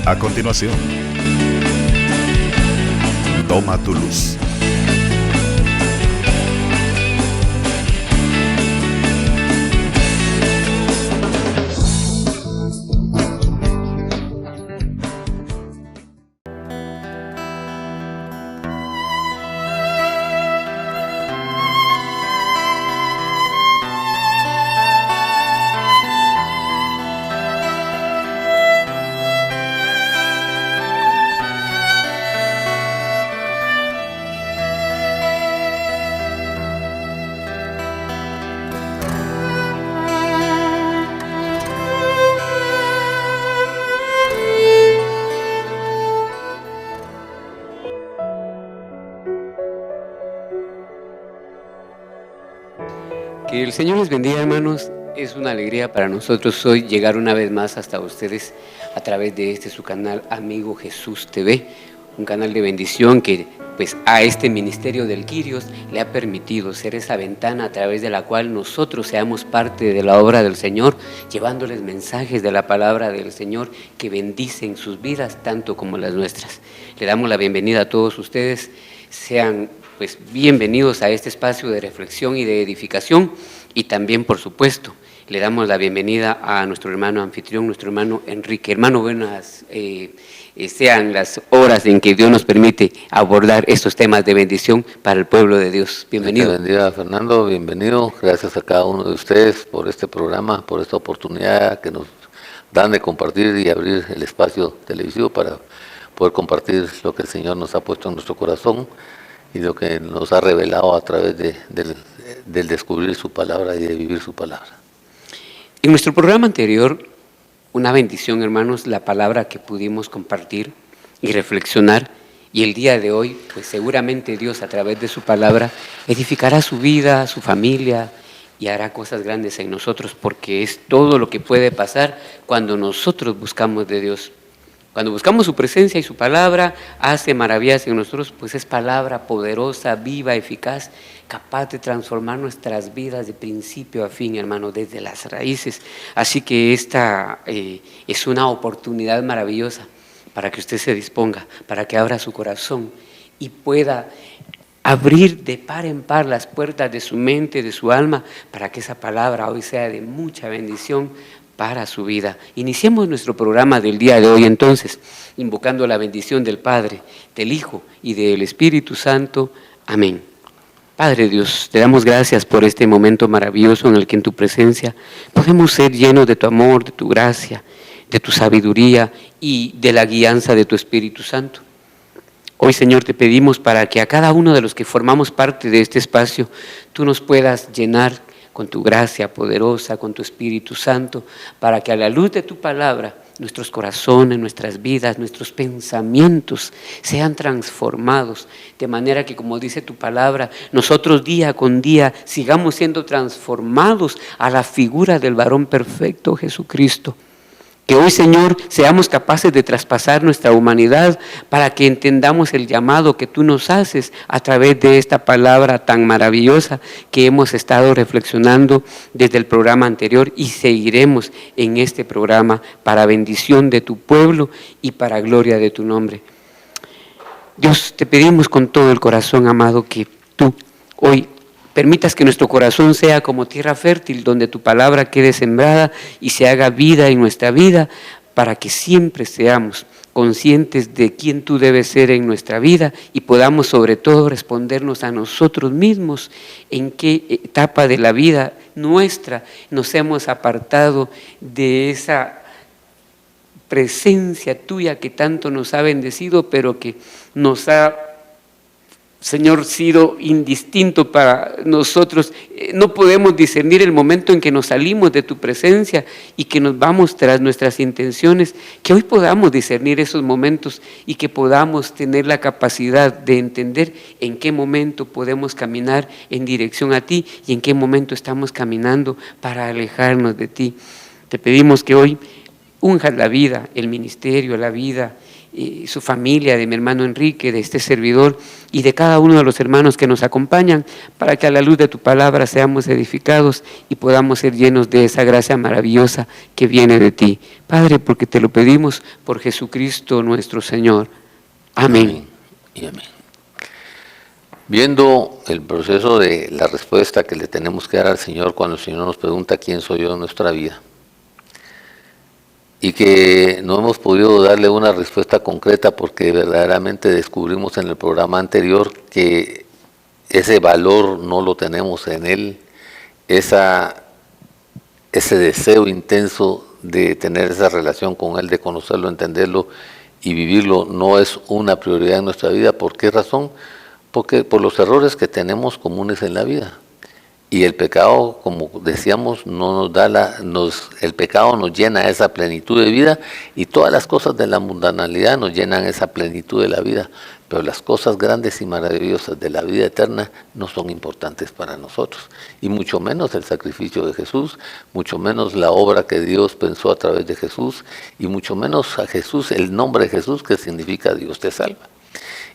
A continuación, Toma tu luz. Que el Señor les bendiga, hermanos. Es una alegría para nosotros hoy llegar una vez más hasta ustedes a través de su canal Amigo Jesús TV, un canal de bendición que pues a este ministerio del Kyrios le ha permitido ser esa ventana a través de la cual nosotros seamos parte de la obra del Señor, llevándoles mensajes de la palabra del Señor que bendicen sus vidas tanto como las nuestras. Le damos la bienvenida a todos ustedes, sean pues bienvenidos a este espacio de reflexión y de edificación, y también, por supuesto, le damos la bienvenida a nuestro hermano anfitrión, nuestro hermano Enrique. Hermano, buenas sean las horas en que Dios nos permite abordar estos temas de bendición para el pueblo de Dios. Bienvenido. Bendiga, Fernando, bienvenido. Gracias a cada uno de ustedes por este programa, por esta oportunidad que nos dan de compartir y abrir el espacio televisivo para poder compartir lo que el Señor nos ha puesto en nuestro corazón y lo que nos ha revelado a través del descubrir su palabra y de vivir su palabra. En nuestro programa anterior, una bendición, hermanos, la palabra que pudimos compartir y reflexionar, y el día de hoy, pues seguramente Dios a través de su palabra edificará su vida, su familia, y hará cosas grandes en nosotros, porque es todo lo que puede pasar cuando nosotros buscamos de Dios. Cuando buscamos su presencia y su palabra, hace maravillas en nosotros, pues es palabra poderosa, viva, eficaz, capaz de transformar nuestras vidas de principio a fin, hermano, desde las raíces. Así que esta es una oportunidad maravillosa para que usted se disponga, para que abra su corazón y pueda abrir de par en par las puertas de su mente, de su alma, para que esa palabra hoy sea de mucha bendición para su vida. Iniciemos nuestro programa del día de hoy entonces, invocando la bendición del Padre, del Hijo y del Espíritu Santo. Amén. Padre Dios, te damos gracias por este momento maravilloso en el que en tu presencia podemos ser llenos de tu amor, de tu gracia, de tu sabiduría y de la guianza de tu Espíritu Santo. Hoy, Señor, te pedimos para que a cada uno de los que formamos parte de este espacio, tú nos puedas llenar con tu gracia poderosa, con tu Espíritu Santo, para que a la luz de tu palabra, nuestros corazones, nuestras vidas, nuestros pensamientos sean transformados, de manera que, como dice tu palabra, nosotros día con día sigamos siendo transformados a la figura del varón perfecto, Jesucristo. Que hoy, Señor, seamos capaces de traspasar nuestra humanidad para que entendamos el llamado que tú nos haces a través de esta palabra tan maravillosa que hemos estado reflexionando desde el programa anterior y seguiremos en este programa para bendición de tu pueblo y para gloria de tu nombre. Dios, te pedimos con todo el corazón, amado, que tú hoy permitas que nuestro corazón sea como tierra fértil, donde tu palabra quede sembrada y se haga vida en nuestra vida, para que siempre seamos conscientes de quién tú debes ser en nuestra vida y podamos sobre todo respondernos a nosotros mismos en qué etapa de la vida nuestra nos hemos apartado de esa presencia tuya que tanto nos ha bendecido, pero que nos ha, Señor, sido indistinto para nosotros. No podemos discernir el momento en que nos salimos de tu presencia y que nos vamos tras nuestras intenciones. Que hoy podamos discernir esos momentos y que podamos tener la capacidad de entender en qué momento podemos caminar en dirección a ti y en qué momento estamos caminando para alejarnos de ti. Te pedimos que hoy unjas la vida, el ministerio, la vida y su familia, de mi hermano Enrique, de este servidor y de cada uno de los hermanos que nos acompañan, para que a la luz de tu palabra seamos edificados y podamos ser llenos de esa gracia maravillosa que viene de ti. Padre, porque te lo pedimos por Jesucristo nuestro Señor. Amén. Y amén. Viendo el proceso de la respuesta que le tenemos que dar al Señor cuando el Señor nos pregunta quién soy yo en nuestra vida, y que no hemos podido darle una respuesta concreta porque verdaderamente descubrimos en el programa anterior que ese valor no lo tenemos en Él, ese deseo intenso de tener esa relación con Él, de conocerlo, entenderlo y vivirlo, no es una prioridad en nuestra vida. ¿Por qué razón? Porque por los errores que tenemos comunes en la vida. Y el pecado, como decíamos, no nos da el pecado nos llena esa plenitud de vida, y todas las cosas de la mundanalidad nos llenan esa plenitud de la vida, pero las cosas grandes y maravillosas de la vida eterna no son importantes para nosotros, y mucho menos el sacrificio de Jesús, mucho menos la obra que Dios pensó a través de Jesús, y mucho menos a Jesús, el nombre de Jesús, que significa Dios te salva.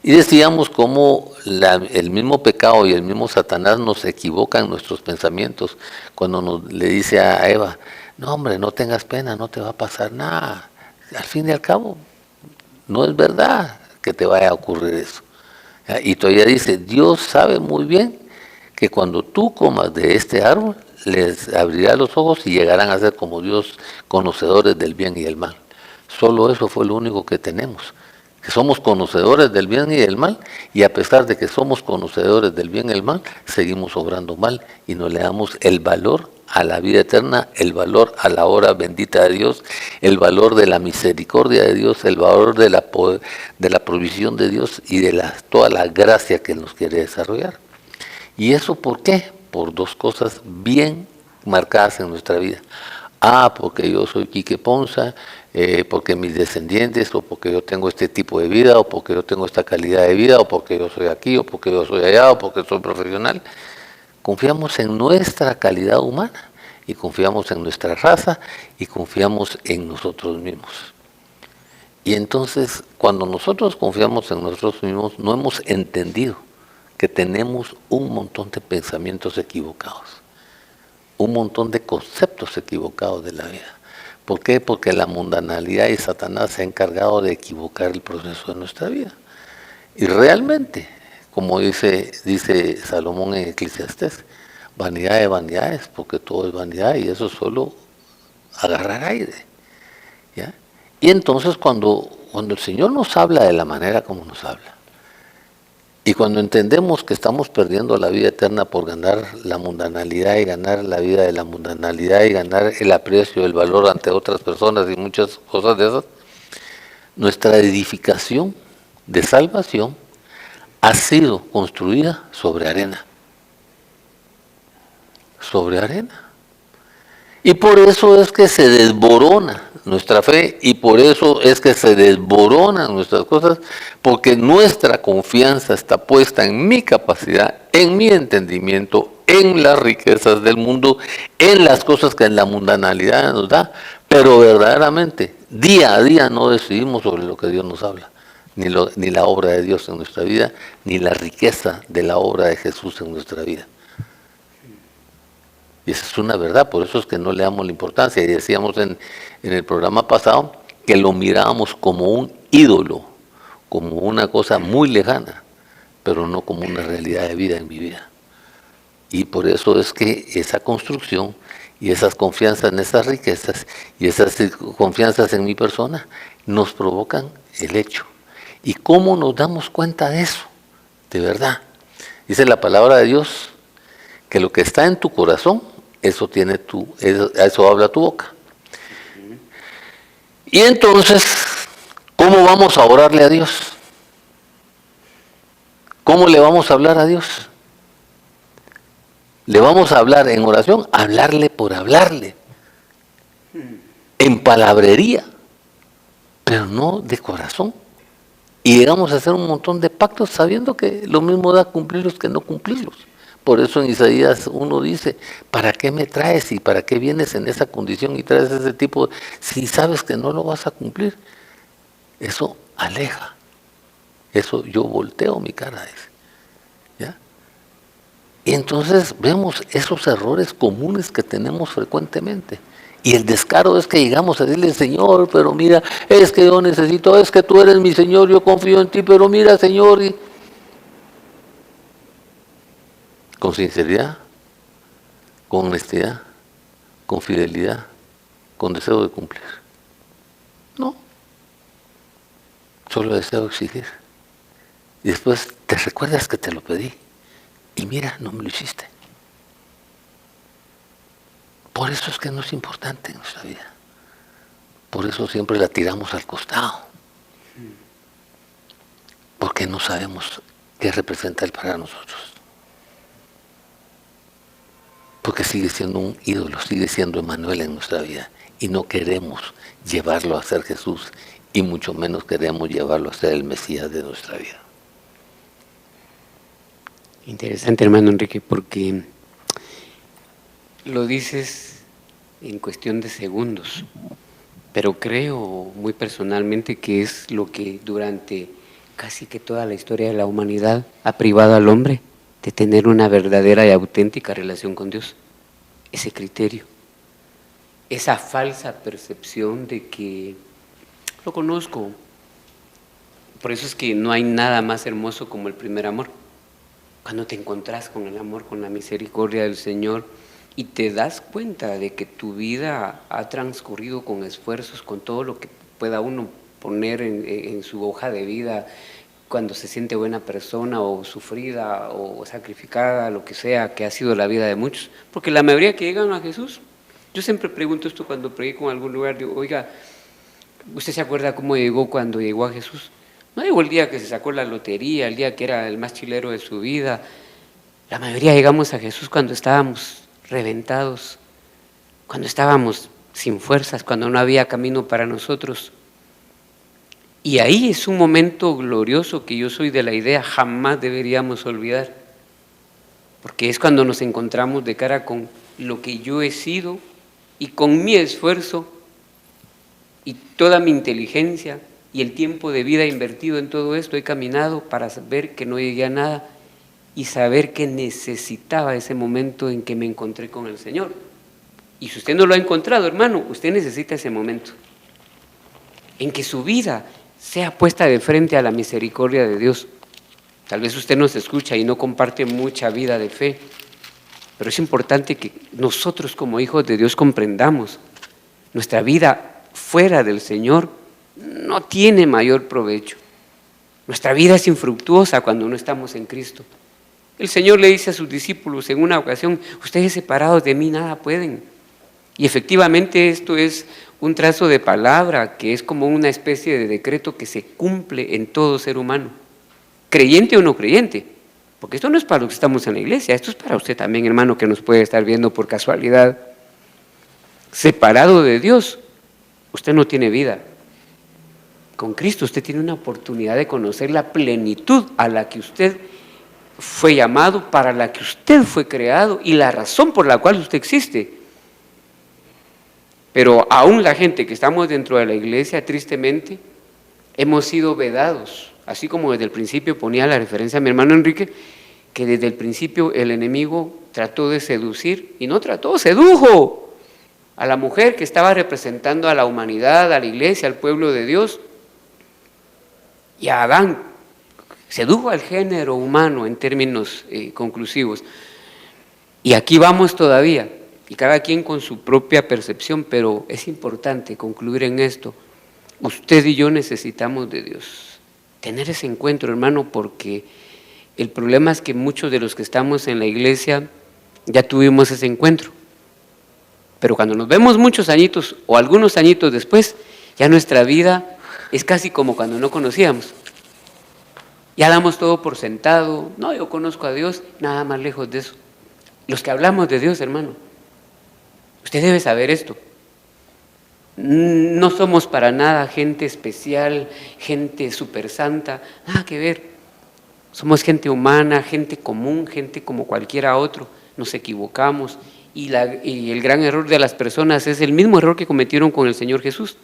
Y decíamos cómo el mismo pecado y el mismo Satanás nos equivocan nuestros pensamientos cuando le dice a Eva, no hombre, no tengas pena, no te va a pasar nada. Al fin y al cabo, no es verdad que te vaya a ocurrir eso. Y todavía dice, Dios sabe muy bien que cuando tú comas de este árbol, les abrirá los ojos y llegarán a ser como Dios, conocedores del bien y del mal. Solo eso fue lo único que tenemos, que somos conocedores del bien y del mal, y a pesar de que somos conocedores del bien y del mal, seguimos obrando mal y no le damos el valor a la vida eterna, el valor a la hora bendita de Dios, el valor de la misericordia de Dios, el valor de la provisión de Dios y de toda la gracia que nos quiere desarrollar. ¿Y eso por qué? Por dos cosas bien marcadas en nuestra vida. Porque yo soy Quique Ponza, porque mis descendientes, o porque yo tengo este tipo de vida, o porque yo tengo esta calidad de vida, o porque yo soy aquí, o porque yo soy allá, o porque soy profesional. Confiamos en nuestra calidad humana, y confiamos en nuestra raza, y confiamos en nosotros mismos. Y entonces, cuando nosotros confiamos en nosotros mismos, no hemos entendido que tenemos un montón de pensamientos equivocados, un montón de conceptos equivocados de la vida. ¿Por qué? Porque la mundanalidad y Satanás se ha encargado de equivocar el proceso de nuestra vida. Y realmente, como dice Salomón en Eclesiastés, vanidad de vanidades, porque todo es vanidad y eso es solo agarrar aire, ¿ya? Y entonces cuando el Señor nos habla de la manera como nos habla, y cuando entendemos que estamos perdiendo la vida eterna por ganar la mundanalidad y ganar la vida de la mundanalidad y ganar el aprecio, el valor ante otras personas y muchas cosas de esas, nuestra edificación de salvación ha sido construida sobre arena. Sobre arena. Y por eso es que se desborona nuestra fe, y por eso es que se desboronan nuestras cosas, porque nuestra confianza está puesta en mi capacidad, en mi entendimiento, en las riquezas del mundo, en las cosas que en la mundanalidad nos da, pero verdaderamente, día a día no decidimos sobre lo que Dios nos habla, ni la obra de Dios en nuestra vida, ni la riqueza de la obra de Jesús en nuestra vida. Y esa es una verdad, por eso es que no le damos la importancia. Y decíamos en el programa pasado que lo mirábamos como un ídolo, como una cosa muy lejana, pero no como una realidad de vida en mi vida. Y por eso es que esa construcción y esas confianzas en esas riquezas y esas confianzas en mi persona nos provocan el hecho. ¿Y cómo nos damos cuenta de eso? De verdad. Dice la palabra de Dios que lo que está en tu corazón, eso habla tu boca. Y entonces, ¿cómo vamos a orarle a Dios? ¿Cómo le vamos a hablar a Dios? Le vamos a hablar en oración, hablarle por hablarle, en palabrería, pero no de corazón. Y llegamos a hacer un montón de pactos sabiendo que lo mismo da cumplirlos que no cumplirlos. Por eso en Isaías 1 dice, ¿para qué me traes y para qué vienes en esa condición y traes ese tipo si sabes que no lo vas a cumplir? eso aleja. Eso yo volteo mi cara. ¿Ya? Y entonces vemos esos errores comunes que tenemos frecuentemente. Y el descaro es que llegamos a decirle, Señor, pero mira, es que yo necesito, es que tú eres mi Señor, yo confío en ti, pero mira, Señor. Y con sinceridad, con honestidad, con fidelidad, con deseo de cumplir. No, solo deseo exigir. Y después te recuerdas que te lo pedí. Y mira, no me lo hiciste. Por eso es que no es importante en nuestra vida. Por eso siempre la tiramos al costado. Porque no sabemos qué representa Él para nosotros. Porque sigue siendo un ídolo, sigue siendo Emmanuel en nuestra vida. Y no queremos llevarlo a ser Jesús. Y mucho menos queremos llevarlo a ser el Mesías de nuestra vida. Interesante, hermano Enrique, porque lo dices en cuestión de segundos, pero creo muy personalmente que es lo que durante casi que toda la historia de la humanidad ha privado al hombre de tener una verdadera y auténtica relación con Dios. Ese criterio, esa falsa percepción de que lo conozco. Por eso es que no hay nada más hermoso como el primer amor. Cuando te encontrás con el amor, con la misericordia del Señor y te das cuenta de que tu vida ha transcurrido con esfuerzos, con todo lo que pueda uno poner en su hoja de vida cuando se siente buena persona o sufrida o sacrificada, lo que sea, que ha sido la vida de muchos. Porque la mayoría que llegan a Jesús, yo siempre pregunto esto cuando predico en algún lugar, digo, oiga, ¿usted se acuerda cómo llegó cuando llegó a Jesús? No llegó el día que se sacó la lotería, el día que era el más chilero de su vida. La mayoría llegamos a Jesús cuando estábamos reventados, cuando estábamos sin fuerzas, cuando no había camino para nosotros. Y ahí es un momento glorioso que yo soy de la idea jamás deberíamos olvidar, porque es cuando nos encontramos de cara con lo que yo he sido y con mi esfuerzo y toda mi inteligencia y el tiempo de vida invertido en todo esto, he caminado para saber que no llegué a nada y saber que necesitaba ese momento en que me encontré con el Señor. Y si usted no lo ha encontrado, hermano, usted necesita ese momento en que su vida sea puesta de frente a la misericordia de Dios. Tal vez usted nos escucha y no comparte mucha vida de fe, pero es importante que nosotros como hijos de Dios comprendamos nuestra vida fuera del Señor no tiene mayor provecho. Nuestra vida es infructuosa cuando no estamos en Cristo. El Señor le dice a sus discípulos en una ocasión, ustedes separados de mí nada pueden. Y efectivamente esto es un trazo de palabra que es como una especie de decreto que se cumple en todo ser humano, creyente o no creyente, porque esto no es para los que estamos en la iglesia, esto es para usted también, hermano, que nos puede estar viendo por casualidad. Separado de Dios, usted no tiene vida. Con Cristo usted tiene una oportunidad de conocer la plenitud a la que usted fue llamado, para la que usted fue creado y la razón por la cual usted existe. Pero aún la gente que estamos dentro de la iglesia, tristemente, hemos sido vedados, así como desde el principio ponía la referencia a mi hermano Enrique, que desde el principio el enemigo trató de seducir, y no trató, sedujo a la mujer que estaba representando a la humanidad, a la iglesia, al pueblo de Dios, y a Adán, sedujo al género humano en términos conclusivos. Y aquí vamos todavía, y cada quien con su propia percepción, pero es importante concluir en esto. Usted y yo necesitamos de Dios, tener ese encuentro, hermano, porque el problema es que muchos de los que estamos en la iglesia ya tuvimos ese encuentro, pero cuando nos vemos muchos añitos o algunos añitos después, ya nuestra vida es casi como cuando no conocíamos. Ya damos todo por sentado, no, yo conozco a Dios, nada más lejos de eso. Los que hablamos de Dios, hermano, usted debe saber esto. No somos para nada gente especial, gente súper santa, nada que ver. Somos gente humana, gente común, gente como cualquiera otro. Nos equivocamos y el gran error de las personas es el mismo error que cometieron con el Señor Jesús.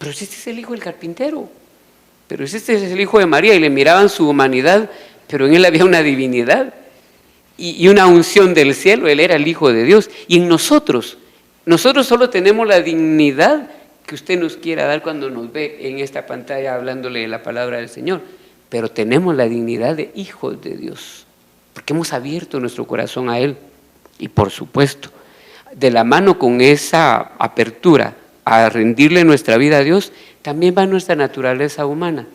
pero este es el hijo del carpintero, pero este es el hijo de María, y le miraban su humanidad, pero en él había una divinidad y una unción del cielo. Él era el Hijo de Dios. Y en nosotros solo tenemos la dignidad que usted nos quiera dar cuando nos ve en esta pantalla hablándole de la palabra del Señor, pero tenemos la dignidad de hijos de Dios, porque hemos abierto nuestro corazón a Él. Y por supuesto, de la mano con esa apertura a rendirle nuestra vida a Dios, también va nuestra naturaleza humana,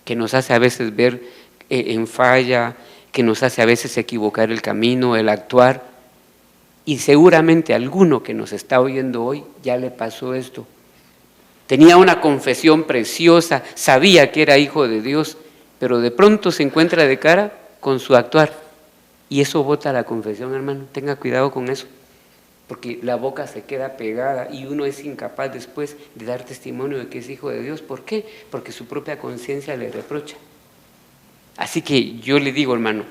que nos hace a veces ver en falla, que nos hace a veces equivocar el camino, el actuar. Y seguramente a alguno que nos está oyendo hoy ya le pasó esto. Tenía una confesión preciosa, sabía que era hijo de Dios, pero de pronto se encuentra de cara con su actuar. Y eso bota la confesión, hermano. Tenga cuidado con eso, porque la boca se queda pegada y uno es incapaz después de dar testimonio de que es hijo de Dios. ¿Por qué? Porque su propia conciencia le reprocha. Así que yo le digo, hermano,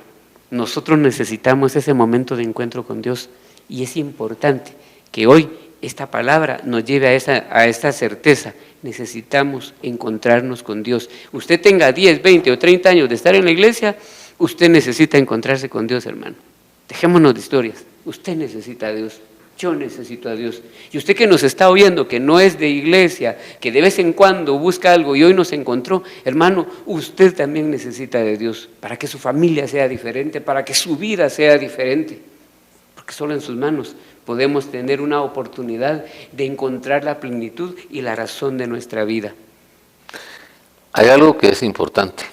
nosotros necesitamos ese momento de encuentro con Dios, y es importante que hoy esta palabra nos lleve a esta certeza. Necesitamos encontrarnos con Dios. Usted tenga 10, 20 o 30 años de estar en la iglesia, usted necesita encontrarse con Dios, hermano. Dejémonos de historias. Usted necesita a Dios. Yo necesito a Dios. Y usted que nos está oyendo, que no es de iglesia, que de vez en cuando busca algo y hoy nos encontró, hermano, usted también necesita de Dios para que su familia sea diferente, para que su vida sea diferente. Porque solo en sus manos podemos tener una oportunidad de encontrar la plenitud y la razón de nuestra vida. Hay algo que es importante: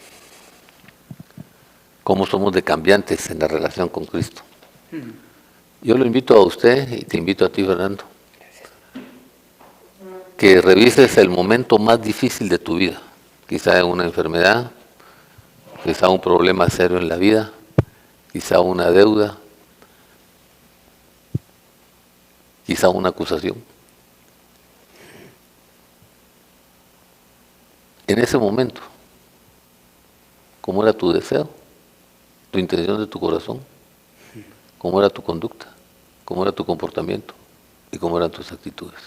cómo somos de cambiantes en la relación con Cristo. Yo lo invito a usted y te invito a ti, Fernando, que revises el momento más difícil de tu vida, quizá una enfermedad, quizá un problema serio en la vida, quizá una deuda, quizá una acusación. En ese momento, ¿cómo era tu deseo, tu intención de tu corazón? ¿Cómo era tu conducta? ¿Cómo era tu comportamiento? ¿Y cómo eran tus actitudes?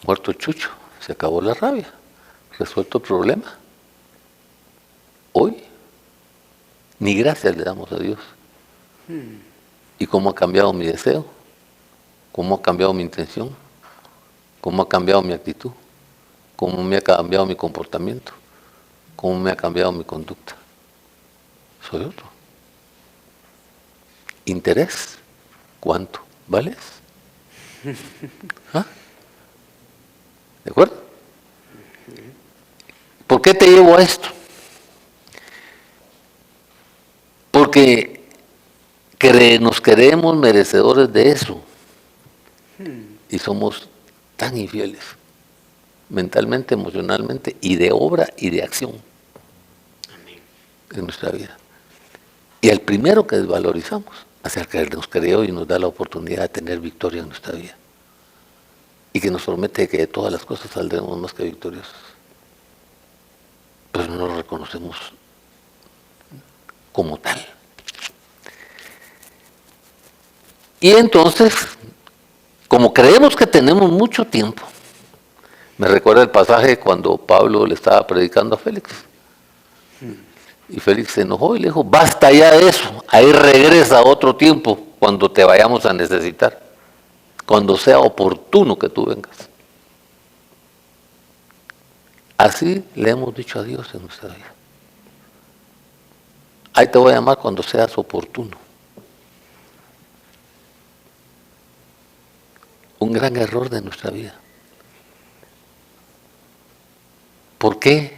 Muerto el chucho, se acabó la rabia, resuelto el problema. Hoy, ni gracias le damos a Dios. ¿Y cómo ha cambiado mi deseo? ¿Cómo ha cambiado mi intención? ¿Cómo ha cambiado mi actitud? ¿Cómo me ha cambiado mi comportamiento? ¿Cómo me ha cambiado mi conducta? Soy otro. Interés. ¿Cuánto vales? ¿Ah? ¿De acuerdo? ¿Por qué te llevo a esto? Porque nos creemos merecedores de eso y somos tan infieles, mentalmente, emocionalmente, y de obra y de acción en nuestra vida. Y al primero que desvalorizamos, hacia el que nos creó y nos da la oportunidad de tener victoria en nuestra vida, y que nos promete que de todas las cosas saldremos más que victoriosos, pero no lo reconocemos como tal. Y entonces, como creemos que tenemos mucho tiempo, me recuerda el pasaje cuando Pablo le estaba predicando a Félix. Y Félix se enojó y le dijo: basta ya de eso, ahí regresa otro tiempo cuando te vayamos a necesitar, cuando sea oportuno que tú vengas. Así le hemos dicho a Dios en nuestra vida. Ahí te voy a llamar cuando seas oportuno. Un gran error de nuestra vida. ¿Por qué?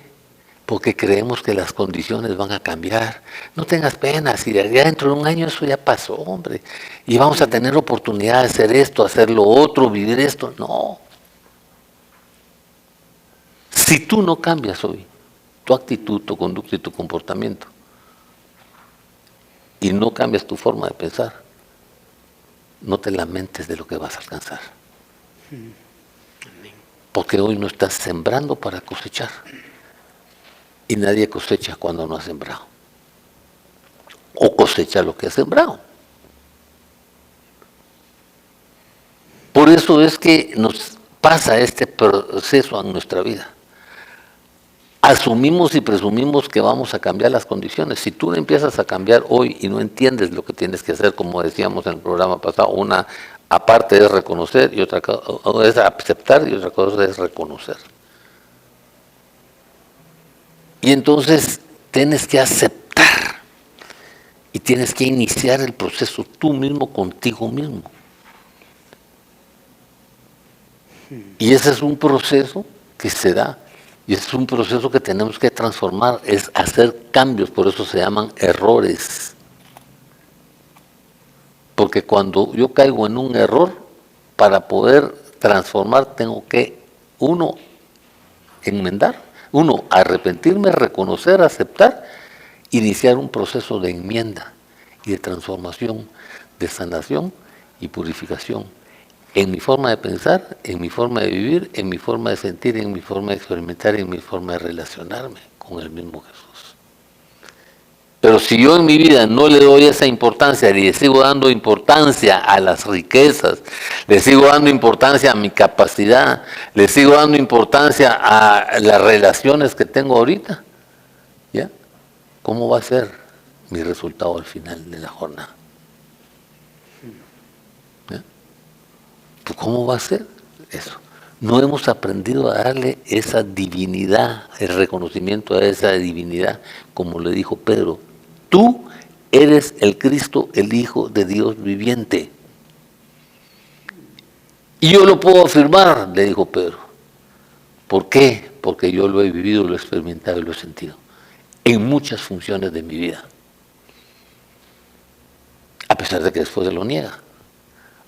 Porque creemos que las condiciones van a cambiar. No tengas pena, si de dentro de un año eso ya pasó, hombre. Y vamos a tener oportunidad de hacer esto, hacer lo otro, vivir esto. No. Si tú no cambias hoy tu actitud, tu conducta y tu comportamiento, y no cambias tu forma de pensar, no te lamentes de lo que vas a alcanzar. Porque hoy no estás sembrando para cosechar. Y nadie cosecha cuando no ha sembrado. O cosecha lo que ha sembrado. Por eso es que nos pasa este proceso en nuestra vida. Asumimos y presumimos que vamos a cambiar las condiciones. Si tú empiezas a cambiar hoy y no entiendes lo que tienes que hacer, como decíamos en el programa pasado, una aparte es reconocer y otra cosa es aceptar y otra cosa es reconocer. Y entonces tienes que aceptar y tienes que iniciar el proceso tú mismo contigo mismo. Y ese es un proceso que se da. Y es un proceso que tenemos que transformar, es hacer cambios, por eso se llaman errores. Porque cuando yo caigo en un error, para poder transformar tengo que, uno, enmendar, uno, arrepentirme, reconocer, aceptar, iniciar un proceso de enmienda y de transformación, de sanación y purificación. En mi forma de pensar, en mi forma de vivir, en mi forma de sentir, en mi forma de experimentar, en mi forma de relacionarme con el mismo Jesús. Pero si yo en mi vida no le doy esa importancia, le sigo dando importancia a las riquezas, le sigo dando importancia a mi capacidad, le sigo dando importancia a las relaciones que tengo ahorita, ¿ya? ¿Cómo va a ser mi resultado al final de la jornada? ¿Cómo va a ser eso? No hemos aprendido a darle esa divinidad, el reconocimiento a esa divinidad, como le dijo Pedro. Tú eres el Cristo, el Hijo de Dios viviente. Y yo lo puedo afirmar, le dijo Pedro. ¿Por qué? Porque yo lo he vivido, lo he experimentado y lo he sentido. En muchas funciones de mi vida. A pesar de que después se lo niega.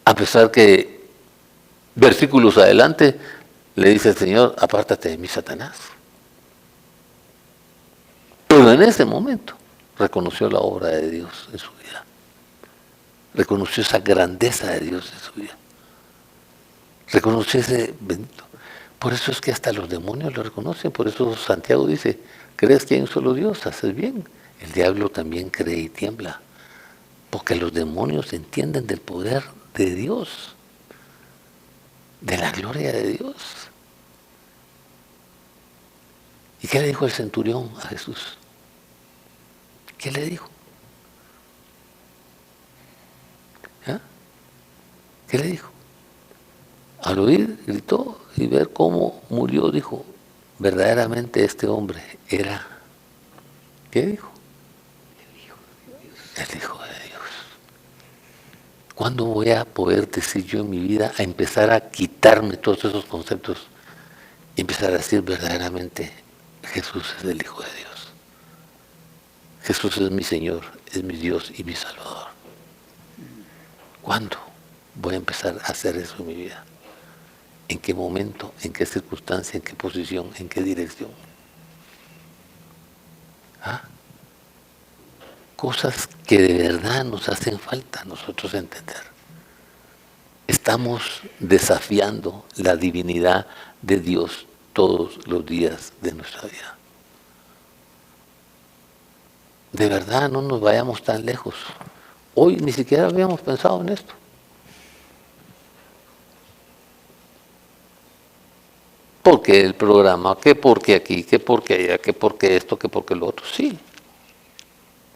A pesar que versículos adelante le dice el Señor, apártate de mí, Satanás. Pero en ese momento reconoció la obra de Dios en su vida. Reconoció esa grandeza de Dios en su vida. Reconoció ese bendito. Por eso es que hasta los demonios lo reconocen. Por eso Santiago dice, ¿crees que hay un solo Dios? Haces bien. El diablo también cree y tiembla. Porque los demonios entienden del poder de Dios. De la gloria de Dios. ¿Y qué le dijo el centurión a Jesús? ¿Qué le dijo? ¿Ah? ¿Qué le dijo? Al oír, gritó y ver cómo murió, dijo, verdaderamente este hombre era, ¿qué dijo? El Hijo de Dios. ¿Cuándo voy a poder decir yo en mi vida, a empezar a quitarme todos esos conceptos y empezar a decir verdaderamente, Jesús es el Hijo de Dios? Jesús es mi Señor, es mi Dios y mi Salvador. ¿Cuándo voy a empezar a hacer eso en mi vida? ¿En qué momento? ¿En qué circunstancia? ¿En qué posición? ¿En qué dirección? ¿Ah? Cosas que de verdad nos hacen falta a nosotros entender. Estamos desafiando la divinidad de Dios todos los días de nuestra vida. De verdad, no nos vayamos tan lejos. Hoy ni siquiera habíamos pensado en esto. ¿Por qué el programa? ¿Qué por qué aquí? ¿Qué por qué allá? ¿Qué por qué esto? ¿Qué por qué lo otro? Sí.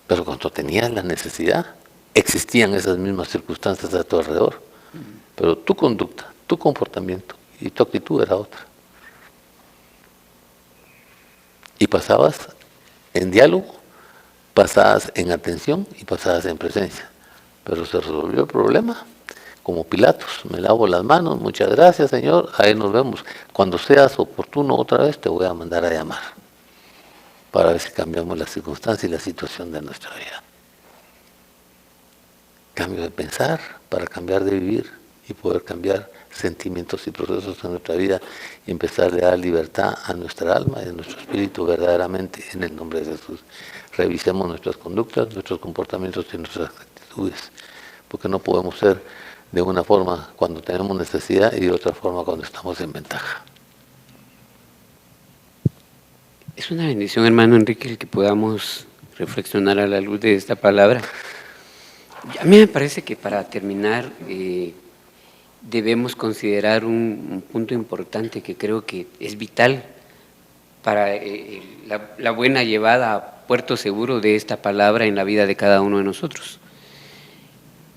Pero cuando tenías la necesidad, existían esas mismas circunstancias a tu alrededor. Pero tu conducta, tu comportamiento y tu actitud era otra. Y pasabas en diálogo, pasabas en atención y pasabas en presencia. Pero se resolvió el problema. Como Pilatos, me lavo las manos, muchas gracias Señor, ahí nos vemos. Cuando seas oportuno otra vez te voy a mandar a llamar, para ver si cambiamos la circunstancia y la situación de nuestra vida. Cambio de pensar para cambiar de vivir y poder cambiar sentimientos y procesos en nuestra vida y empezar a dar libertad a nuestra alma y a nuestro espíritu verdaderamente en el nombre de Jesús. Revisemos nuestras conductas, nuestros comportamientos y nuestras actitudes, porque no podemos ser de una forma cuando tenemos necesidad y de otra forma cuando estamos en ventaja. Es una bendición, hermano Enrique, el que podamos reflexionar a la luz de esta palabra. A mí me parece que para terminar, debemos considerar un punto importante que creo que es vital para la buena llevada a puerto seguro de esta palabra en la vida de cada uno de nosotros.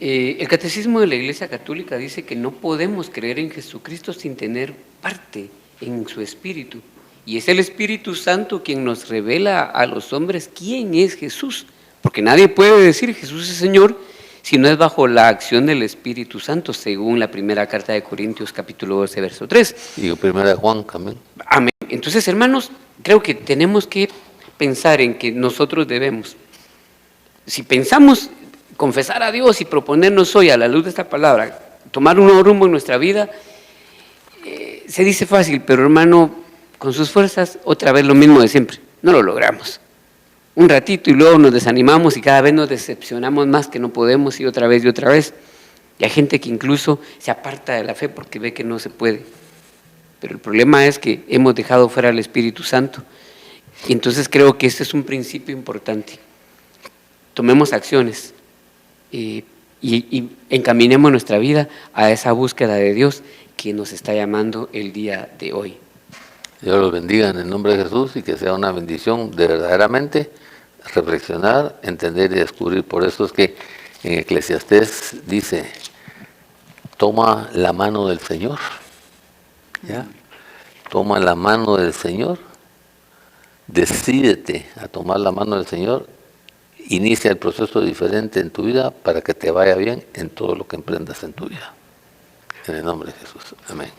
El Catecismo de la Iglesia Católica dice que no podemos creer en Jesucristo sin tener parte en su Espíritu. Y es el Espíritu Santo quien nos revela a los hombres quién es Jesús. Porque nadie puede decir Jesús es Señor si no es bajo la acción del Espíritu Santo, según la primera carta de Corintios, capítulo 12, verso 3. Y primera de Juan también. Amén. Entonces, hermanos, creo que tenemos que pensar en que nosotros debemos, si pensamos confesar a Dios y proponernos hoy a la luz de esta palabra, tomar un nuevo rumbo en nuestra vida, se dice fácil, pero hermano, con sus fuerzas, otra vez lo mismo de siempre, no lo logramos. Un ratito y luego nos desanimamos y cada vez nos decepcionamos más que no podemos y otra vez y otra vez. Y hay gente que incluso se aparta de la fe porque ve que no se puede. Pero el problema es que hemos dejado fuera al Espíritu Santo. Y entonces creo que este es un principio importante. Tomemos acciones y encaminemos nuestra vida a esa búsqueda de Dios que nos está llamando el día de hoy. Dios los bendiga en el nombre de Jesús y que sea una bendición de verdaderamente reflexionar, entender y descubrir. Por eso es que en Eclesiastés dice, toma la mano del Señor. ¿Ya? Toma la mano del Señor, decídete a tomar la mano del Señor, inicia el proceso diferente en tu vida para que te vaya bien en todo lo que emprendas en tu vida. En el nombre de Jesús. Amén.